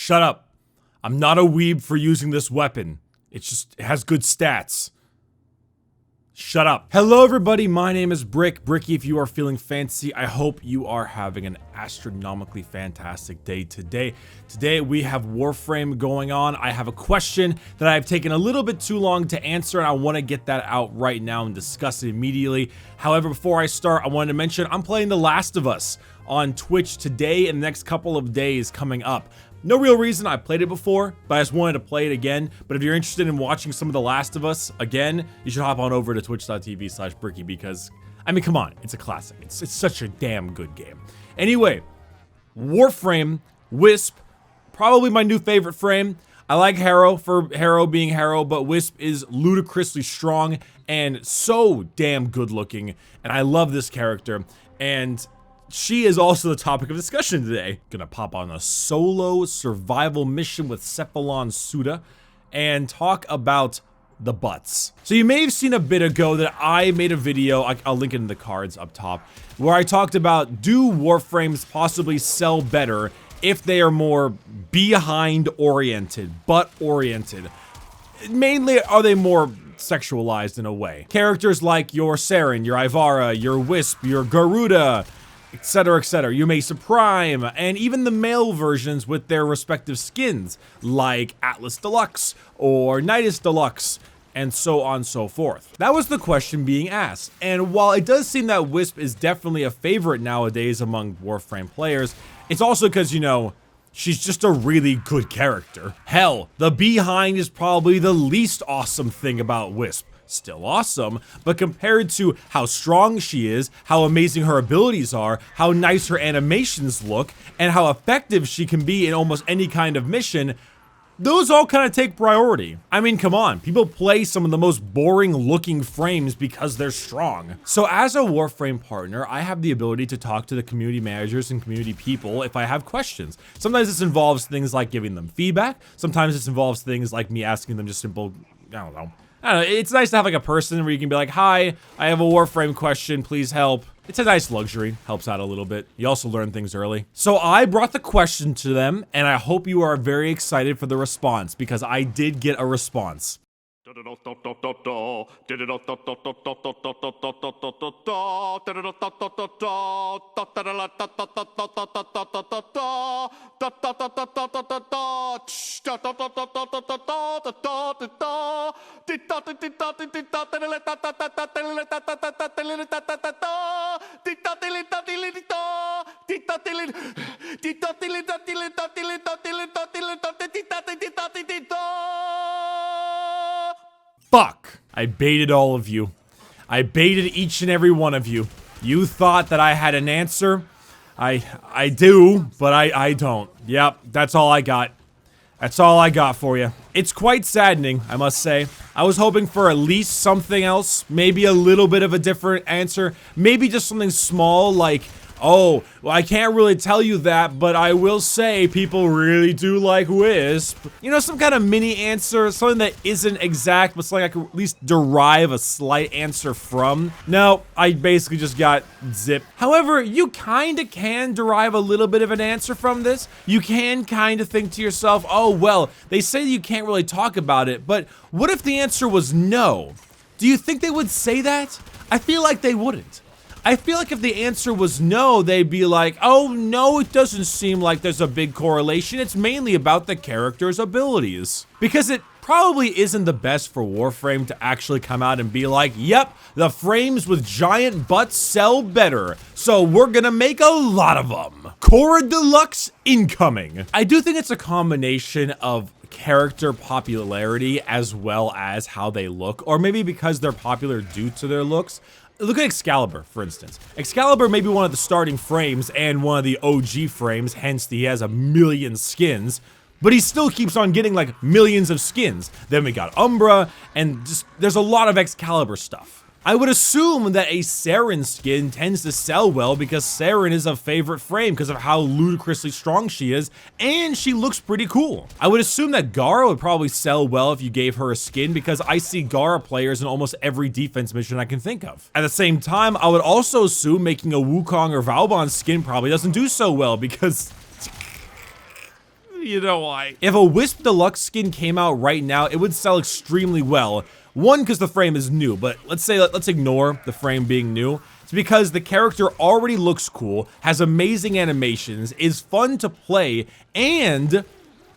Shut up. I'm not a weeb for using this weapon. It has good stats. Shut up. Hello everybody, my name is Bricky if you are feeling fancy. I hope you are having an astronomically fantastic day today. Today we have Warframe going on. I have a question that I've taken a little bit too long to answer and I want to get that out right now and discuss it immediately. However, before I start, I wanted to mention I'm playing The Last of Us on Twitch today and the next couple of days coming up. No real reason, I played it before, but I just wanted to play it again. But if you're interested in watching some of The Last of Us again, you should hop on over to twitch.tv/Bricky because, I mean, come on, it's a classic. It's such a damn good game. Anyway, Warframe, Wisp, probably my new favorite frame. I like Harrow for Harrow being Harrow, but Wisp is ludicrously strong and so damn good looking. And I love this character. And she is also the topic of discussion today. Gonna pop on a solo survival mission with Cephalon Suda and talk about the butts. So you may have seen a bit ago that I made a video, I'll link it in the cards up top, where I talked about do Warframes possibly sell better if they are more behind oriented, butt oriented. Mainly, are they more sexualized in a way? Characters like your Saren, your Ivara, your Wisp, your Garuda, etc, etc. Your Mesa Prime, and even the male versions with their respective skins, like Atlas Deluxe or Nidus Deluxe, and so on and so forth. That was the question being asked, and while it does seem that Wisp is definitely a favorite nowadays among Warframe players, it's also because, you know, she's just a really good character. Hell, the behind is probably the least awesome thing about Wisp. Still awesome, but compared to how strong she is, how amazing her abilities are, how nice her animations look, and how effective she can be in almost any kind of mission, those all kind of take priority. I mean, come on, people play some of the most boring looking frames because they're strong. So as a Warframe partner, I have the ability to talk to the community managers and community people if I have questions. Sometimes this involves things like giving them feedback. Sometimes this involves things like me asking them just simple, I don't know, it's nice to have like a person where you can be like, hi, I have a Warframe question, please help. It's a nice luxury, helps out a little bit. You also learn things early. So I brought the question to them and I hope you are very excited for the response because I did get a response. Fuck! I baited all of you. I baited each and every one of you. You thought that I had an answer. I do, but I don't. Yep, that's all I got. That's all I got for you. It's quite saddening, I must say. I was hoping for at least something else, maybe a little bit of a different answer, maybe just something small like, oh, well, I can't really tell you that, but I will say people really do like Wisp. You know, some kind of mini answer, something that isn't exact, but something I could at least derive a slight answer from. No, I basically just got zip. However, you kinda can derive a little bit of an answer from this. You can kinda think to yourself, oh, well, they say you can't really talk about it, but what if the answer was no? Do you think they would say that? I feel like they wouldn't. I feel like if the answer was no, they'd be like, oh no, it doesn't seem like there's a big correlation. It's mainly about the character's abilities. Because it probably isn't the best for Warframe to actually come out and be like, yep, the frames with giant butts sell better, so we're gonna make a lot of them. Cora Deluxe incoming. I do think it's a combination of character popularity as well as how they look, or maybe because they're popular due to their looks. Look at Excalibur, for instance. Excalibur may be one of the starting frames and one of the OG frames, hence he has a million skins, but he still keeps on getting like millions of skins. Then we got Umbra, and just there's a lot of Excalibur stuff. I would assume that a Saren skin tends to sell well because Saren is a favorite frame because of how ludicrously strong she is, and she looks pretty cool. I would assume that Gara would probably sell well if you gave her a skin because I see Gara players in almost every defense mission I can think of. At the same time, I would also assume making a Wukong or Valbon skin probably doesn't do so well because You know why. If a Wisp Deluxe skin came out right now, it would sell extremely well. One, because the frame is new, but let's ignore the frame being new. It's because the character already looks cool, has amazing animations, is fun to play, and,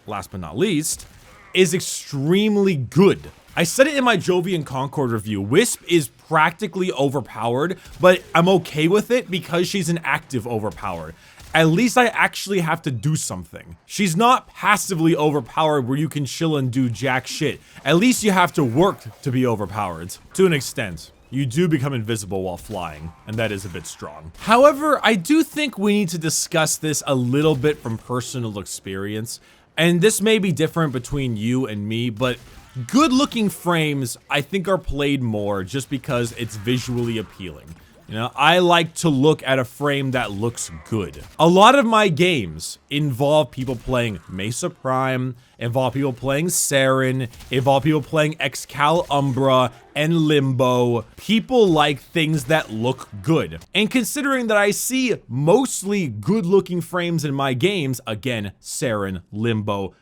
last but not least, is extremely good. I said it in my Jovian Concord review, Wisp is practically overpowered, but I'm okay with it because she's an active overpowered. At least I actually have to do something. She's not passively overpowered where you can chill and do jack shit. At least you have to work to be overpowered. To an extent. You do become invisible while flying, and that is a bit strong. However, I do think we need to discuss this a little bit from personal experience. And this may be different between you and me, but good-looking frames, I think, are played more just because it's visually appealing. You know, I like to look at a frame that looks good. A lot of my games involve people playing Mesa Prime, involve people playing Saren, involve people playing Excal Umbra, and Limbo. People like things that look good. And considering that I see mostly good-looking frames in my games, again, Saren, Limbo,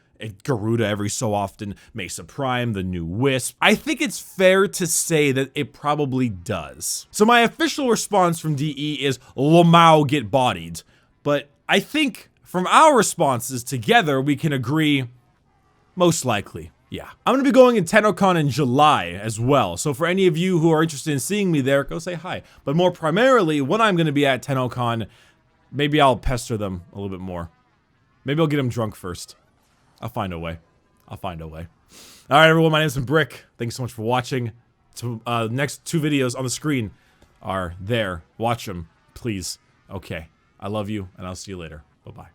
Garuda every so often, Mesa Prime, the new Wisp, I think it's fair to say that it probably does. So my official response from DE is Lamau get bodied. But I think from our responses together, we can agree, most likely, yeah. I'm gonna be going in TennoCon in July as well. So for any of you who are interested in seeing me there, go say hi. But more primarily, when I'm gonna be at TennoCon, maybe I'll pester them a little bit more. Maybe I'll get them drunk first. I'll find a way. I'll find a way. All right, everyone, my name's Brick. Thanks so much for watching. Next 2 videos on the screen are there. Watch them, please. Okay. I love you, and I'll see you later. Bye-bye.